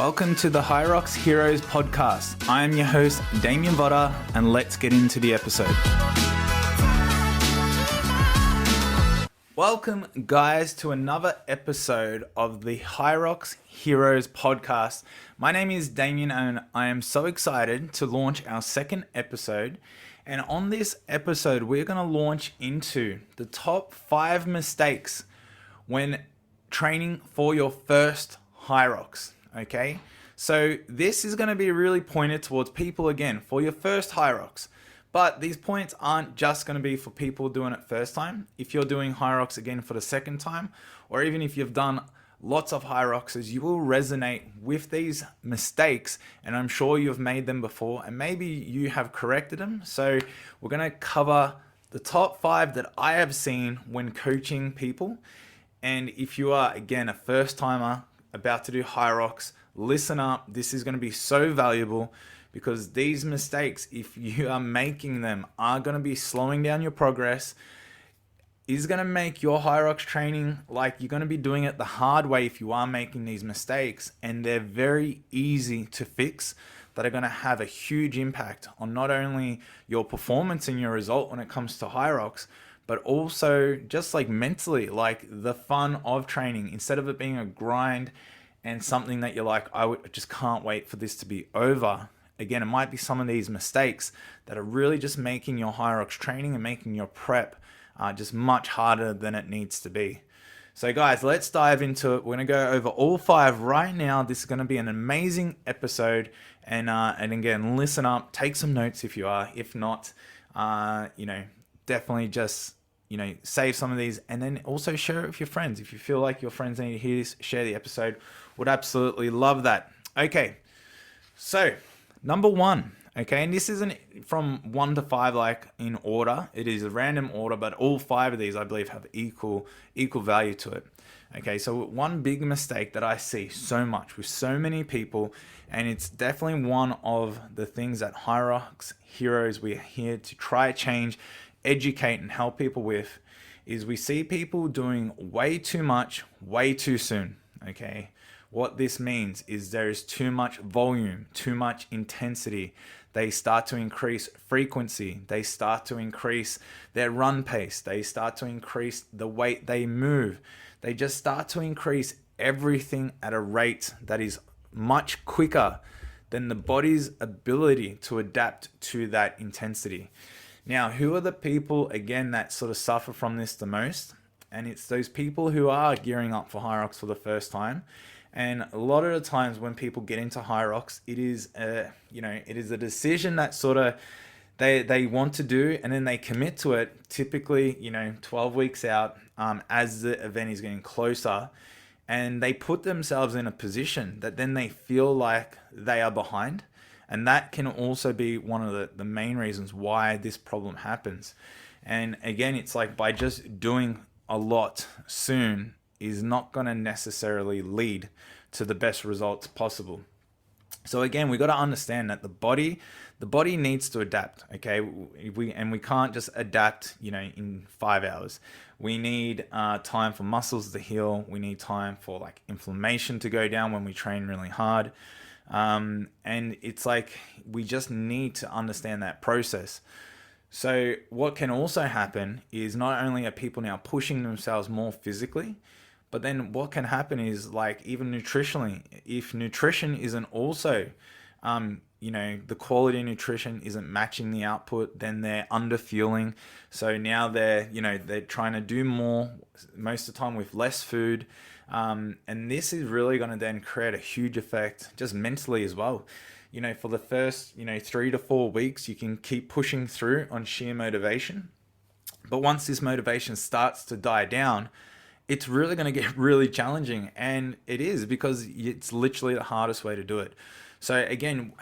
Welcome to the HYROX Heroes podcast. I am your host, Damien Voda, and let's get into the episode. Welcome, guys, to another episode of the HYROX Heroes podcast. My name is Damien, and I am so excited to launch our second episode. And on this episode, we're going to launch into the top 5 mistakes when training for your first HYROX. Okay, so this is going to be really pointed towards people again for your first HYROX. But these points aren't just going to be for people doing it first time. If you're doing HYROX again for the second time, or even if you've done lots of HYROXs, you will resonate with these mistakes, and I'm sure you've made them before, and maybe you have corrected them. So we're going to cover the top 5 that I have seen when coaching people. And if you are, again, a first timer about to do HYROX, listen up. This is going to be so valuable because these mistakes, if you are making them, are going to be slowing down your progress, is going to make your HYROX training like you're going to be doing it the hard way if you are making these mistakes, and they're very easy to fix that are going to have a huge impact on not only your performance and your result when it comes to HYROX, but also just like mentally, like the fun of training, instead of it being a grind and something that you're like, I just can't wait for this to be over. Again, it might be some of these mistakes that are really just making your HYROX training and making your prep just much harder than it needs to be. So guys, let's dive into it. We're going to go over all 5 right now. This is going to be an amazing episode. And again, listen up, take some notes if you are. If not, definitely just, save some of these, and then also share it with your friends. If you feel like your friends need to hear this, share the episode. Would absolutely love that. Okay, so number 1, okay, and this isn't from 1 to 5 like in order. It is a random order, but all 5 of these I believe have equal value to it. Okay, so one big mistake that I see so much with so many people, and it's definitely one of the things that HYROX Heroes, we're here to try change, educate, and help people with, is we see people doing way too much, way too soon. Okay, what this means is there is too much volume, too much intensity. They start to increase frequency. They start to increase their run pace. They start to increase the weight they move. They just start to increase everything at a rate that is much quicker than the body's ability to adapt to that intensity. Now, who are the people, again, that sort of suffer from this the most? And it's those people who are gearing up for HYROX for the first time. And a lot of the times when people get into HYROX, it is a decision that sort of they want to do, and then they commit to it, typically, 12 weeks out, as the event is getting closer. And they put themselves in a position that then they feel like they are behind. And that can also be one of the main reasons why this problem happens. And again, it's like by just doing a lot soon is not going to necessarily lead to the best results possible. So again, we got to understand that the body needs to adapt. Okay, we can't just adapt, in 5 hours. We need time for muscles to heal. We need time for like inflammation to go down when we train really hard. And it's like we just need to understand that process. So what can also happen is not only are people now pushing themselves more physically, but then what can happen is like even nutritionally, if nutrition isn't also, the quality of nutrition isn't matching the output, then they're under fueling. So now they're trying to do more most of the time with less food. And this is really going to then create a huge effect just mentally as well. For the first, 3 to 4 weeks, you can keep pushing through on sheer motivation. But once this motivation starts to die down, it's really going to get really challenging. And it is, because it's literally the hardest way to do it. So again,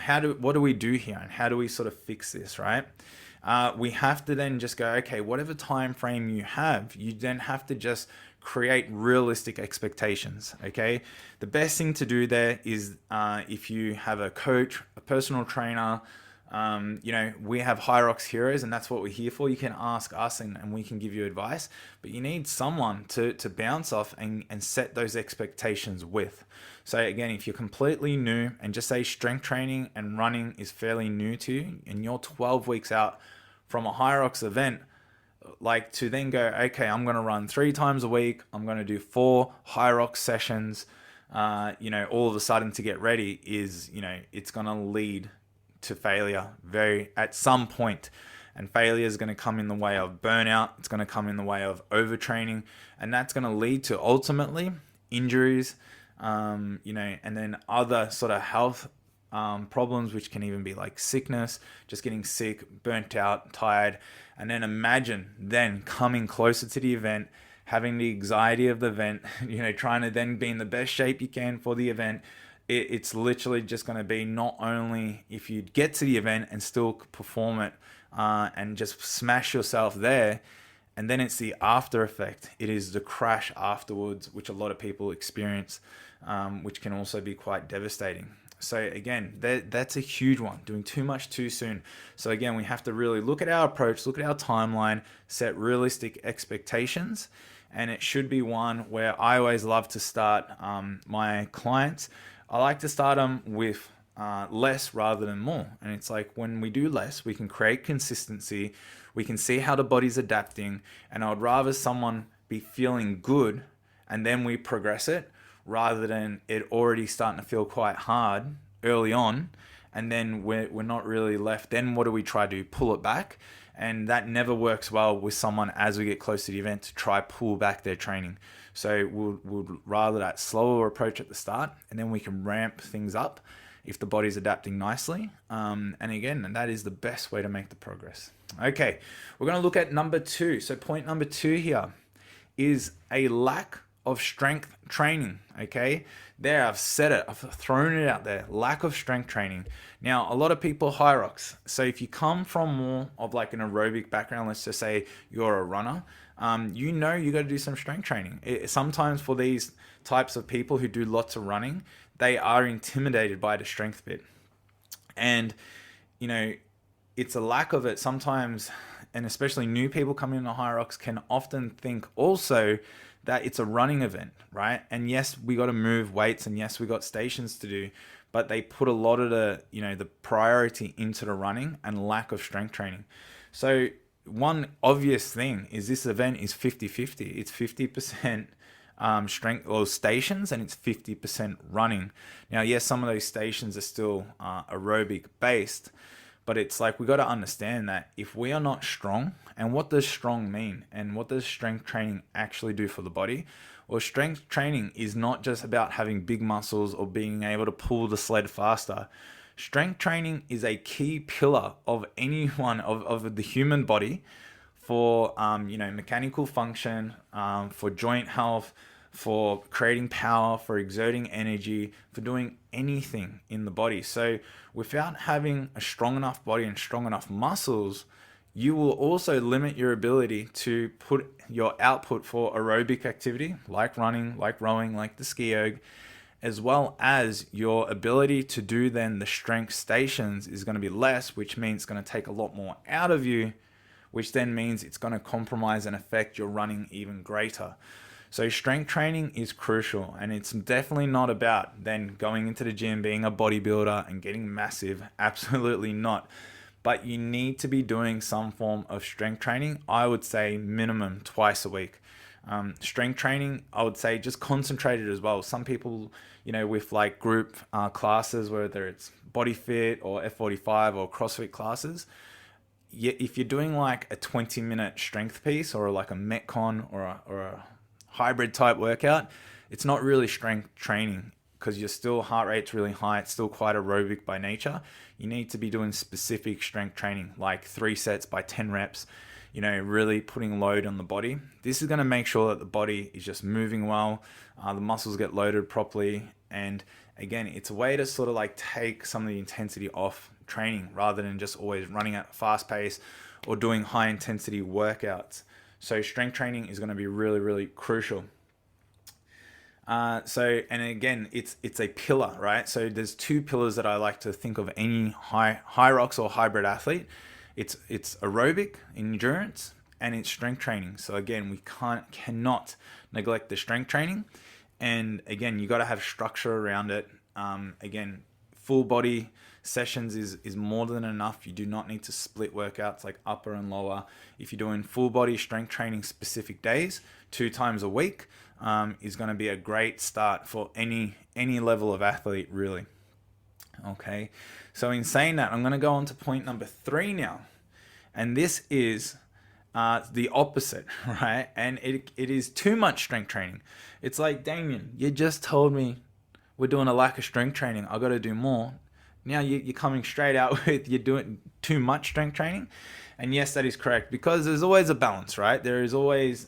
what do we do here, and how do we sort of fix this, right? We have to then just go, okay, whatever time frame you have, you then have to just create realistic expectations. Okay, the best thing to do there is if you have a coach, a personal trainer, We have HYROX heroes, and that's what we're here for. You can ask us and we can give you advice, but you need someone to bounce off and set those expectations with. So again, if you're completely new and just say strength training and running is fairly new to you and you're 12 weeks out from a HYROX event, like to then go, okay, I'm going to run 3 times a week. I'm going to do 4 HYROX sessions, all of a sudden to get ready is, it's going to lead to failure at some point. And failure is going to come in the way of burnout. It's going to come in the way of overtraining, and that's going to lead to ultimately injuries, and then other sort of health problems, which can even be like sickness, just getting sick, burnt out, tired. And then imagine then coming closer to the event, having the anxiety of the event, trying to then be in the best shape you can for the event. It's literally just going to be not only if you get to the event and still perform it and just smash yourself there, and then it's the after effect. It is the crash afterwards, which a lot of people experience, which can also be quite devastating. So again, that's a huge one, doing too much too soon. So again, we have to really look at our approach, look at our timeline, set realistic expectations. And it should be one where I always love to start my clients. I like to start them with less rather than more. And it's like when we do less, we can create consistency. We can see how the body's adapting. And I would rather someone be feeling good and then we progress it rather than it already starting to feel quite hard early on. And then we're not really left. Then what do we try to do? Pull it back. And that never works well with someone as we get close to the event to try pull back their training. So we'll rather that slower approach at the start, and then we can ramp things up if the body's adapting nicely. And again, that is the best way to make the progress. Okay, we're going to look at number 2. So point number 2 here is a lack of strength training. Okay, there, I've said it, I've thrown it out there. Lack of strength training. Now, a lot of people HYROX. So if you come from more of like an aerobic background, let's just say you're a runner, you got to do some strength training. Sometimes for these types of people who do lots of running, they are intimidated by the strength bit. And, it's a lack of it sometimes, and especially new people coming into HYROX can often think also that it's a running event, right? And yes, we got to move weights, and yes, we got stations to do, but they put a lot of the priority into the running and lack of strength training. So one obvious thing is this event is 50-50. It's 50% strength or stations, and it's 50% running. Now, yes, some of those stations are still aerobic based, but it's like we got to understand that if we are not strong, and what does strong mean? And what does strength training actually do for the body? Well, strength training is not just about having big muscles or being able to pull the sled faster. Strength training is a key pillar of of the human body for mechanical function, for joint health, for creating power, for exerting energy, for doing anything in the body. So without having a strong enough body and strong enough muscles, you will also limit your ability to put your output for aerobic activity, like running, like rowing, like the ski erg, as well as your ability to do then the strength stations is going to be less, which means it's going to take a lot more out of you, which then means it's going to compromise and affect your running even greater. So strength training is crucial, and it's definitely not about then going into the gym, being a bodybuilder and getting massive. Absolutely not. But you need to be doing some form of strength training. I would say minimum twice a week. Strength training, I would say just concentrated as well. Some people, with like group classes, whether it's Body Fit or F45 or CrossFit classes, if you're doing like a 20-minute strength piece or like a Metcon or a hybrid type workout, it's not really strength training because your still heart rate's really high. It's still quite aerobic by nature. You need to be doing specific strength training, like 3 sets by 10 reps, really putting load on the body. This is going to make sure that the body is just moving well, the muscles get loaded properly. And again, it's a way to sort of like take some of the intensity off training rather than just always running at a fast pace or doing high intensity workouts. So strength training is going to be really, really crucial. And again, it's a pillar, right? So there's two pillars that I like to think of any HYROX or hybrid athlete. It's aerobic endurance and it's strength training. So again, we cannot neglect the strength training. And again, you got to have structure around it. Again, full body sessions is more than enough. You do not need to split workouts like upper and lower. If you're doing full body strength training specific days, 2 times a week, is going to be a great start for any level of athlete, really. Okay, so in saying that, I'm going to go on to point number 3 now, and this is the opposite, right? And it is too much strength training. It's like, Damien, you just told me we're doing a lack of strength training. I got to do more. Now you're coming straight out with you're doing too much strength training. And yes, that is correct, because there's always a balance, right? There is always,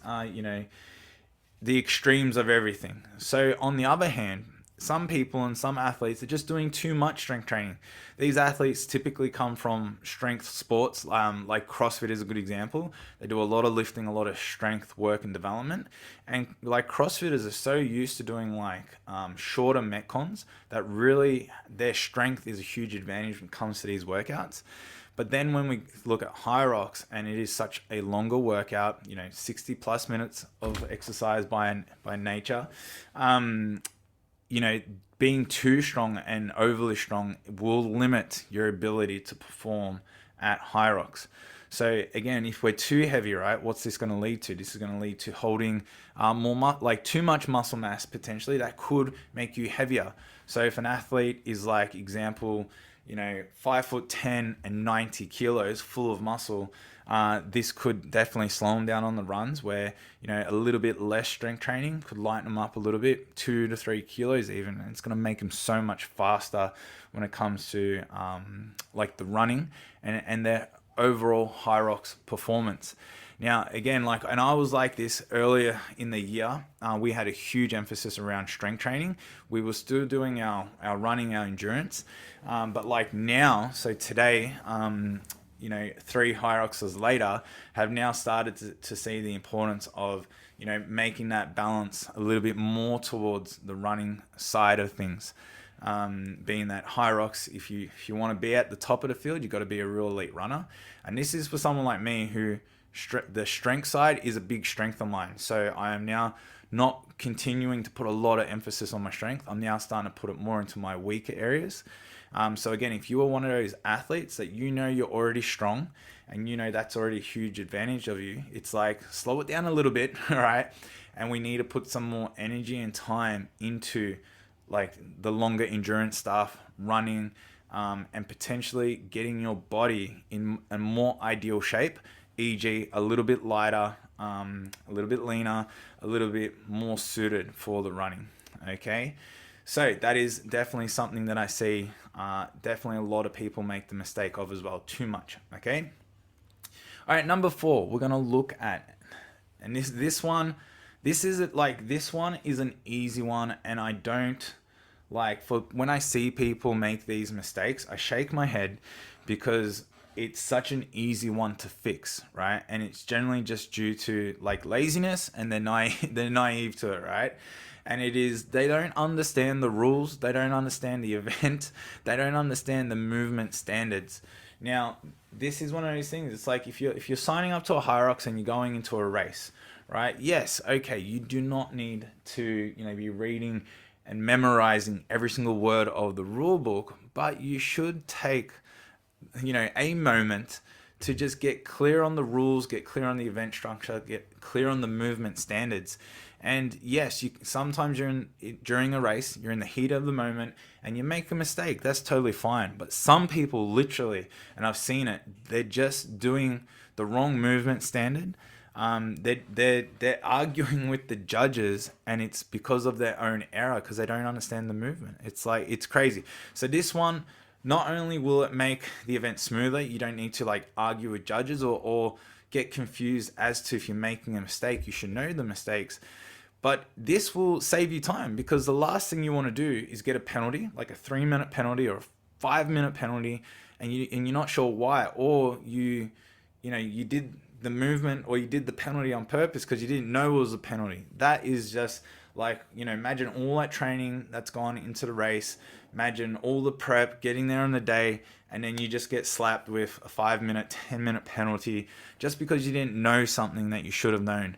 the extremes of everything. So on the other hand, some people and some athletes are just doing too much strength training. These athletes typically come from strength sports, like CrossFit is a good example. They do a lot of lifting, a lot of strength work and development. And like CrossFitters are so used to doing like shorter metcons that really their strength is a huge advantage when it comes to these workouts. But then when we look at HYROX, and it is such a longer workout, 60 plus minutes of exercise by nature, being too strong and overly strong will limit your ability to perform at HYROX. So again, if we're too heavy, right, what's this going to lead to? This is going to lead to holding too much muscle mass potentially that could make you heavier. So if an athlete is like example, 5'10" and 90 kilos full of muscle, this could definitely slow them down on the runs, where a little bit less strength training could lighten them up a little bit, 2 to 3 kilos even, and it's going to make them so much faster when it comes to like the running and their overall HYROX performance. Now, again, and I was like this earlier in the year, we had a huge emphasis around strength training. We were still doing our running, our endurance, but like now, so today, 3 HYROXs later, have now started to see the importance of, making that balance a little bit more towards the running side of things. Being that HYROX, if you want to be at the top of the field, you've got to be a real elite runner. And this is for someone like me who the strength side is a big strength of mine. So I am now not continuing to put a lot of emphasis on my strength. I'm now starting to put it more into my weaker areas. So again, if you are one of those athletes that you're already strong and that's already a huge advantage of you, it's like slow it down a little bit, all right? And we need to put some more energy and time into like the longer endurance stuff, running, and potentially getting your body in a more ideal shape, e.g. a little bit lighter, a little bit leaner, a little bit more suited for the running, okay? So that is definitely something that I see definitely a lot of people make the mistake of as well, too much, okay? All right, number 4, we're going to look at, and this one is an easy one, and I don't when I see people make these mistakes, I shake my head because it's such an easy one to fix, right? And it's generally just due to like laziness, and they're naive to it, right? And it is, they don't understand the rules, they don't understand the event, they don't understand the movement standards. Now, this is one of those things. It's like if you're signing up to a HYROX and you're going into a race, right? Yes, okay, you do not need to be reading and memorizing every single word of the rule book, but you should take a moment to just get clear on the rules, get clear on the event structure, get clear on the movement standards. And yes, sometimes during a race, you're in the heat of the moment and you make a mistake. That's totally fine. But some people literally, and I've seen it, they're just doing the wrong movement standard. They're arguing with the judges, and it's because of their own error, because they don't understand the movement. It's crazy. So this one, not only will it make the event smoother, you don't need to argue with judges or get confused as to if you're making a mistake. You should know the mistakes. But this will save you time, because the last thing you want to do is get a penalty, like a 3-minute penalty or a 5-minute penalty, and you're not sure why, or you did the movement or you did the penalty on purpose because you didn't know it was a penalty. That is just Like, imagine all that training that's gone into the race. Imagine all the prep, getting there on the day, and then you just get slapped with a 5-minute, 10-minute penalty just because you didn't know something that you should have known.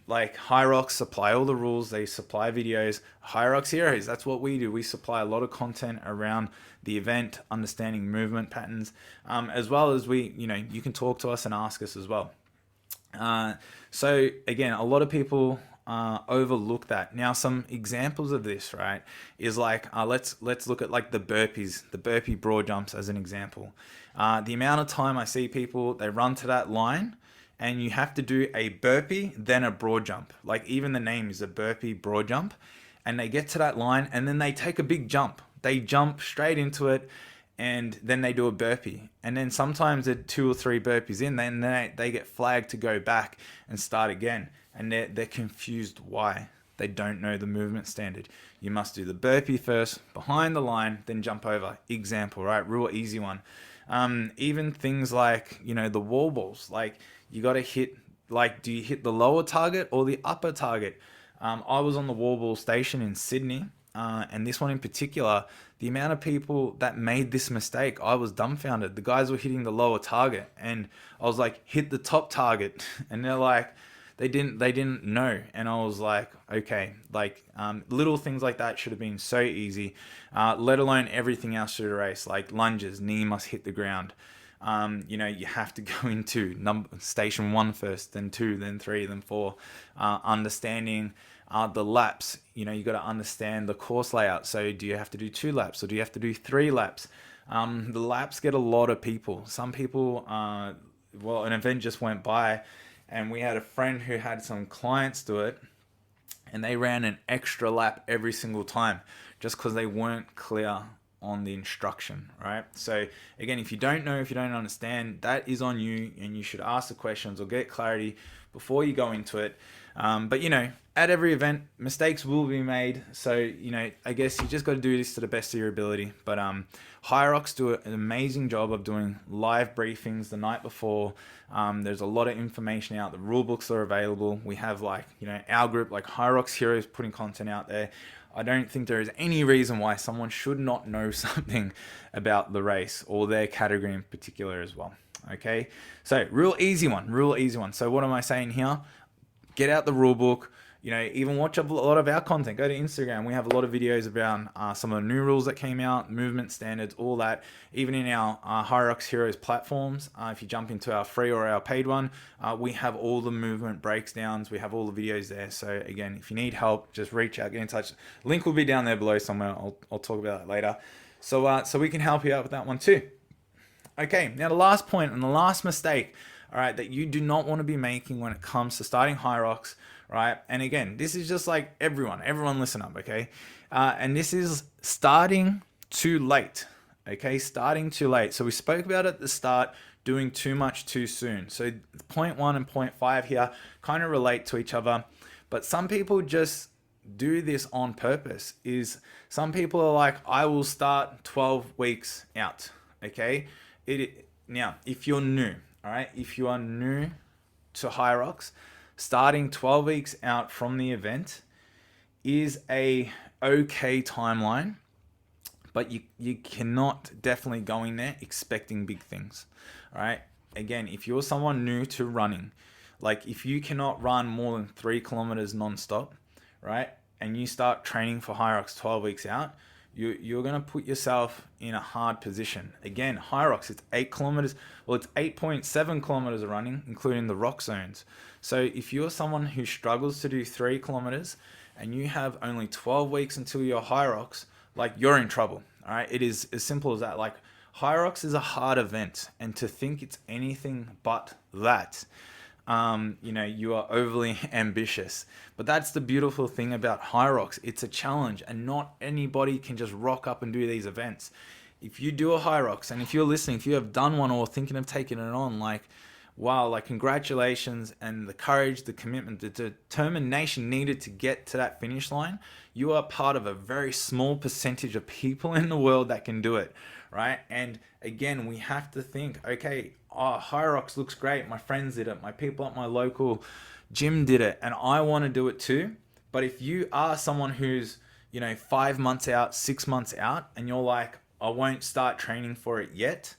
Like HYROX supply all the rules, they supply videos. HYROX Heroes, that's what we do. We supply a lot of content around the event, understanding movement patterns, as well as you can talk to us and ask us as well. So again, a lot of people overlook that. Now, some examples of this, right, is like let's look at like the burpee broad jumps as an example. The amount of time I see people, they run to that line, and you have to do a burpee, then a broad jump. Like even the name is a burpee broad jump, and they get to that line, and then they take a big jump. They jump straight into it, and then they do a burpee. And then sometimes they're 2 or 3 burpees in, then they get flagged to go back and start again. And they're confused why. They don't know the movement standard. You must do the burpee first, behind the line, then jump over. Example, right? Real easy one. Even things like, the wall balls. Like, you got to hit, like, do you hit the lower target or the upper target? I was on the wall ball station in Sydney, and this one in particular, the amount of people that made this mistake, I was dumbfounded. The guys were hitting the lower target, and I was like, hit the top target. And they're like, they didn't know. And I was like, okay, like little things like that should have been so easy, let alone everything else through the race, like lunges, knee must hit the ground. You have to go into station 1 first, then 2, then 3, then 4, understanding the laps. You got to understand the course layout. So do you have to do 2 laps or do you have to do 3 laps? The laps get a lot of people. Some people, an event just went by, and we had a friend who had some clients do it, and they ran an extra lap every single time just because they weren't clear on the instruction, right? So again, if you don't know, if you don't understand, that is on you, and you should ask the questions or get clarity before you go into it. But at every event, mistakes will be made. So, I guess you just got to do this to the best of your ability. But HYROX do an amazing job of doing live briefings the night before. There's a lot of information out. The rule books are available. We have our group, like HYROX Heroes, putting content out there. I don't think there is any reason why someone should not know something about the race or their category in particular as well. Okay, so real easy one. So what am I saying here? Get out the rule book. Even watch a lot of our content. Go to Instagram. We have a lot of videos around some of the new rules that came out, movement standards, all that. Even in our HYROX Heroes platforms, if you jump into our free or our paid one, we have all the movement breakdowns. We have all the videos there. So again, if you need help, just reach out, get in touch. Link will be down there below somewhere. I'll talk about that later. So we can help you out with that one too. Okay, now the last point and the last mistake, all right, that you do not want to be making when it comes to starting HYROX, right? And again, this is just like everyone listen up, okay? And this is starting too late, okay? Starting too late. So we spoke about at the start, doing too much too soon. So point 1 and point 5 here kind of relate to each other, but some people just do this on purpose. Some people are like, I will start 12 weeks out, okay? Now, if you're new, all right, if you are new to HYROX, starting 12 weeks out from the event is a okay timeline, but you cannot definitely go in there expecting big things, all right? Again, if you're someone new to running, like if you cannot run more than 3 kilometers nonstop, right, and you start training for HYROX 12 weeks out, you're going to put yourself in a hard position. Again, HYROX, it's 8 kilometers. Well, it's 8.7 kilometers of running, including the rock zones. So if you're someone who struggles to do 3 kilometers and you have only 12 weeks until your HYROX, like you're in trouble. All right. It is as simple as that. Like HYROX is a hard event, and to think it's anything but that, you are overly ambitious. But that's the beautiful thing about HYROX. It's a challenge, and not anybody can just rock up and do these events. If you do a HYROX, and if you're listening, if you have done one or thinking of taking it on, like, wow, like congratulations, and the courage, the commitment, the determination needed to get to that finish line, you are part of a very small percentage of people in the world that can do it, right? And again, we have to think, okay, HYROX looks great. My friends did it. My people at my local gym did it, and I want to do it too. But if you are someone who's, 5 months out, 6 months out, and you're like, I won't start training for it yet,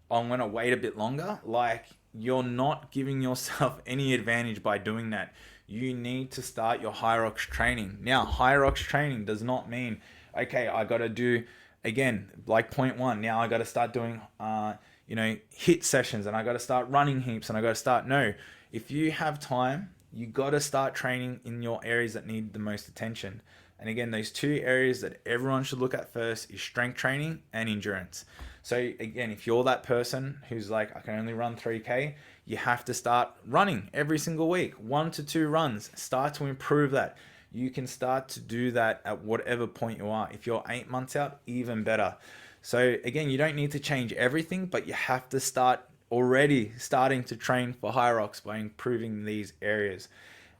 I'm going to wait a bit longer, like, you're not giving yourself any advantage by doing that. You need to start your HYROX training. Now, HYROX training does not mean, okay, I got to do, again, like point one, now I got to start doing, HIIT sessions, and I got to start running heaps, and I got to start, no. If you have time, you got to start training in your areas that need the most attention. And again, those two areas that everyone should look at first is strength training and endurance. So again, if you're that person who's like, I can only run 3K, you have to start running every single week, 1 to 2 runs. Start to improve that. You can start to do that at whatever point you are. If you're 8 months out, even better. So again, you don't need to change everything, but you have to start already starting to train for HYROX by improving these areas.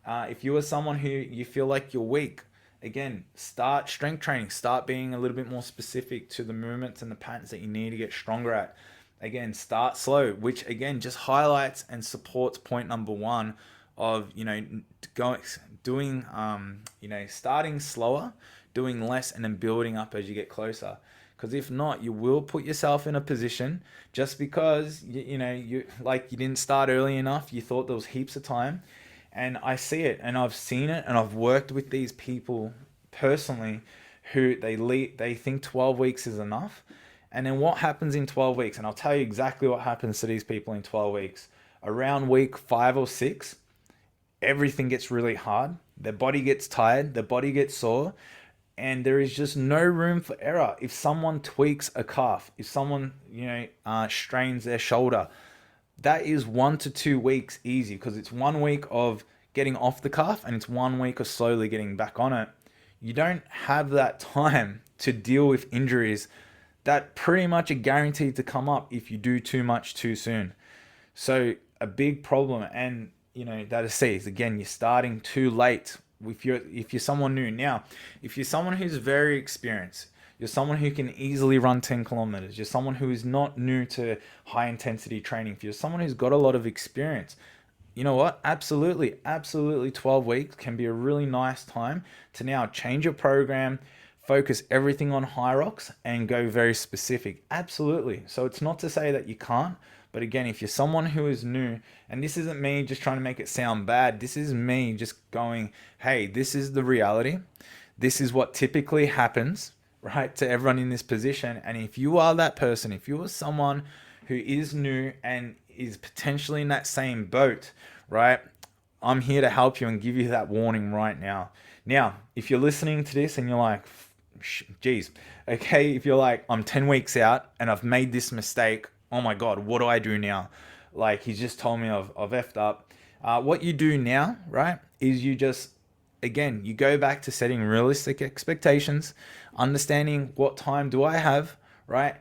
If you are someone who you feel like you're weak, again, start strength training. Start being a little bit more specific to the movements and the patterns that you need to get stronger at. Again, start slow, which again just highlights and supports point number one of starting slower, doing less, and then building up as you get closer. Because if not, you will put yourself in a position just because you didn't start early enough. You thought there was heaps of time. And I see it, and I've seen it, and I've worked with these people personally who they think 12 weeks is enough. And then what happens in 12 weeks? And I'll tell you exactly what happens to these people in 12 weeks. Around week 5 or 6, everything gets really hard. Their body gets tired. Their body gets sore. And there is just no room for error. If someone tweaks a calf, if someone, strains their shoulder, that is 1 to 2 weeks easy, because it's 1 week of getting off the calf and it's 1 week of slowly getting back on it. You don't have that time to deal with injuries that pretty much are guaranteed to come up if you do too much too soon. So a big problem, and that is again, you're starting too late. If you're someone new. Now, if you're someone who's very experienced, you're someone who can easily run 10 kilometers. You're someone who is not new to high intensity training. If you're someone who's got a lot of experience, you know what? Absolutely 12 weeks can be a really nice time to now change your program, focus everything on HYROX, and go very specific. Absolutely. So it's not to say that you can't, but again, if you're someone who is new, and this isn't me just trying to make it sound bad, this is me just going, hey, this is the reality. This is what typically happens, right, to everyone in this position. And if you are that person, if you are someone who is new and is potentially in that same boat, right, I'm here to help you and give you that warning right now. Now, if you're listening to this and you're like, geez, okay, if you're like, I'm 10 weeks out and I've made this mistake, oh my God, what do I do now? Like, he's just told me I've effed up. What you do now, right, is you just, again, you go back to setting realistic expectations, understanding what time do I have, right?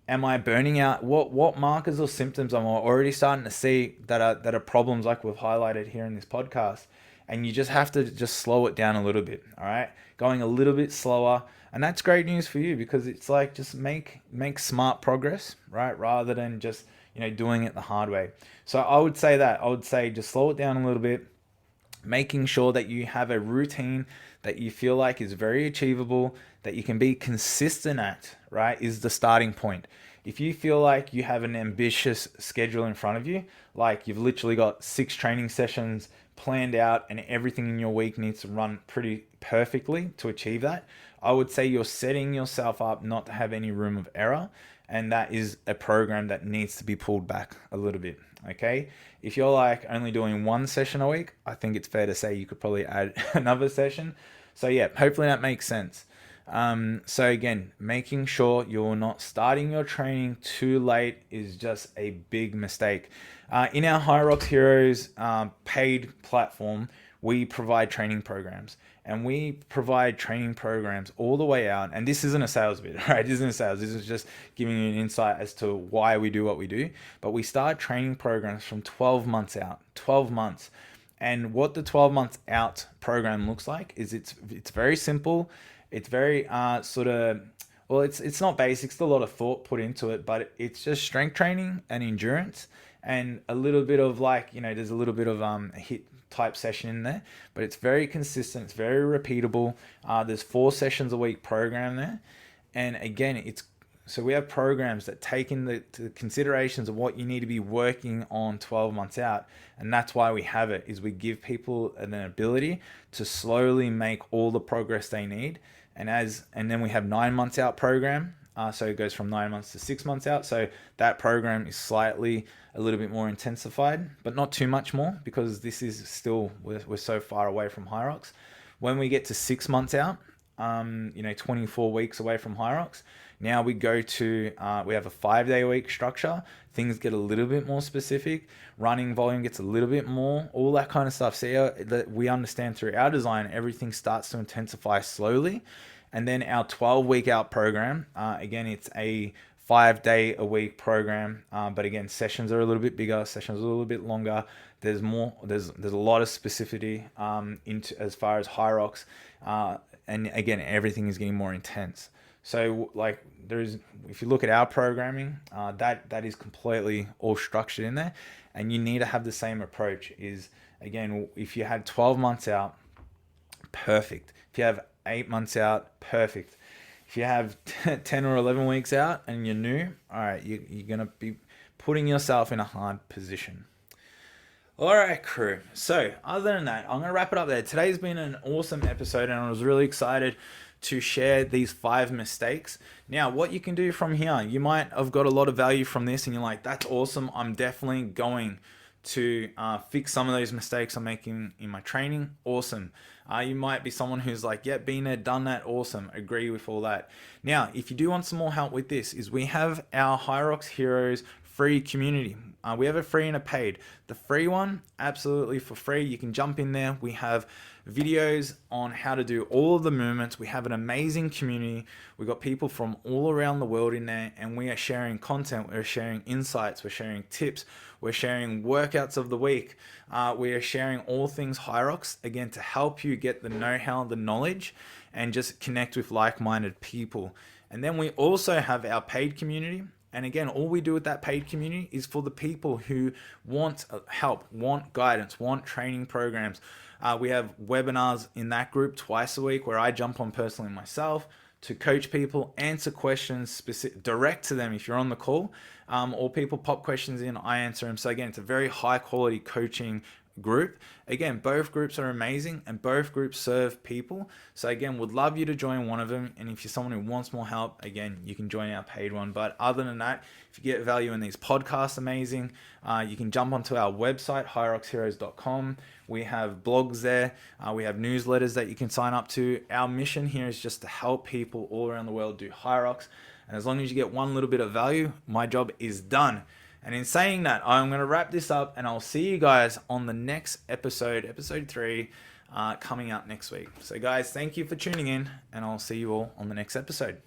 Am I burning out? What markers or symptoms am I already starting to see that are problems like we've highlighted here in this podcast? And you just have to just slow it down a little bit, all right? Going a little bit slower. And that's great news for you, because it's like, just make smart progress, right? Rather than just, doing it the hard way. So I would say just slow it down a little bit, making sure that you have a routine that you feel like is very achievable, that you can be consistent at, right, is the starting point. If you feel like you have an ambitious schedule in front of you, like you've literally got 6 training sessions planned out and everything in your week needs to run pretty perfectly to achieve that, I would say you're setting yourself up not to have any room of error, and that is a program that needs to be pulled back a little bit, okay? If you're like only doing 1 session a week, I think it's fair to say you could probably add another session. So yeah, hopefully that makes sense. So again, making sure you're not starting your training too late is just a big mistake. In our HYROX Heroes paid platform, we provide training programs, and we provide training programs all the way out. And this isn't a sales bit, right? This isn't sales. This is just giving you an insight as to why we do what we do. But we start training programs from 12 months out, 12 months. And what the 12 months out program looks like is it's very simple. It's very it's not basics, a lot of thought put into it, but it's just strength training and endurance, and a little bit of there's a little bit of HIIT type session in there, but it's very consistent. It's very repeatable. There's 4 sessions a week program there. And again, so we have programs that take in the considerations of what you need to be working on 12 months out. And that's why we have it, is we give people an ability to slowly make all the progress they need. And then we have 9 months out program. So it goes from 9 months to 6 months out. So that program is slightly a little bit more intensified, but not too much more, because this is still, we're so far away from HYROX. When we get to 6 months out, 24 weeks away from HYROX, now we go to, we have a 5-day a week structure. Things get a little bit more specific. Running volume gets a little bit more, all that kind of stuff. So we understand through our design, everything starts to intensify slowly. And then our 12-week out program, again, it's a 5-day a week program. But again, sessions are a little bit bigger, sessions are a little bit longer. There's a lot of specificity into as far as HYROX. And again, everything is getting more intense. So like if you look at our programming, that is completely all structured in there, and you need to have the same approach. Is again, if you had 12 months out, perfect. If you have 8 months out, perfect. If you have 10 or 11 weeks out and you're new, all right, you're going to be putting yourself in a hard position. All right, crew. So other than that, I'm going to wrap it up there. Today's been an awesome episode, and I was really excited to share these 5 mistakes. Now, what you can do from here, you might have got a lot of value from this and you're like, that's awesome. I'm definitely going to fix some of those mistakes I'm making in my training. Awesome. You might be someone who's like, yeah, been there, done that. Awesome. Agree with all that. Now, if you do want some more help with this, is we have our HYROX Heroes free community. We have a free and a paid. The free one, absolutely for free. You can jump in there. We have videos on how to do all of the movements. We have an amazing community. We've got people from all around the world in there, and we are sharing content. We're sharing insights. We're sharing tips. We're sharing workouts of the week. We are sharing all things HYROX, again, to help you get the know-how, the knowledge, and just connect with like-minded people. And then we also have our paid community. And again, all we do with that paid community is for the people who want help, want guidance, want training programs. We have webinars in that group twice a week where I jump on personally myself to coach people, answer questions direct to them if you're on the call, or people pop questions in, I answer them. So again, it's a very high quality coaching group. Again, both groups are amazing and both groups serve people. So again, would love you to join one of them. And if you're someone who wants more help, again, you can join our paid one. But other than that, if you get value in these podcasts, amazing. You can jump onto our website, hyroxheroes.com. We have blogs there. We have newsletters that you can sign up to. Our mission here is just to help people all around the world do HYROX. And as long as you get one little bit of value, my job is done. And in saying that, I'm going to wrap this up, and I'll see you guys on the next episode, episode 3, coming out next week. So guys, thank you for tuning in, and I'll see you all on the next episode.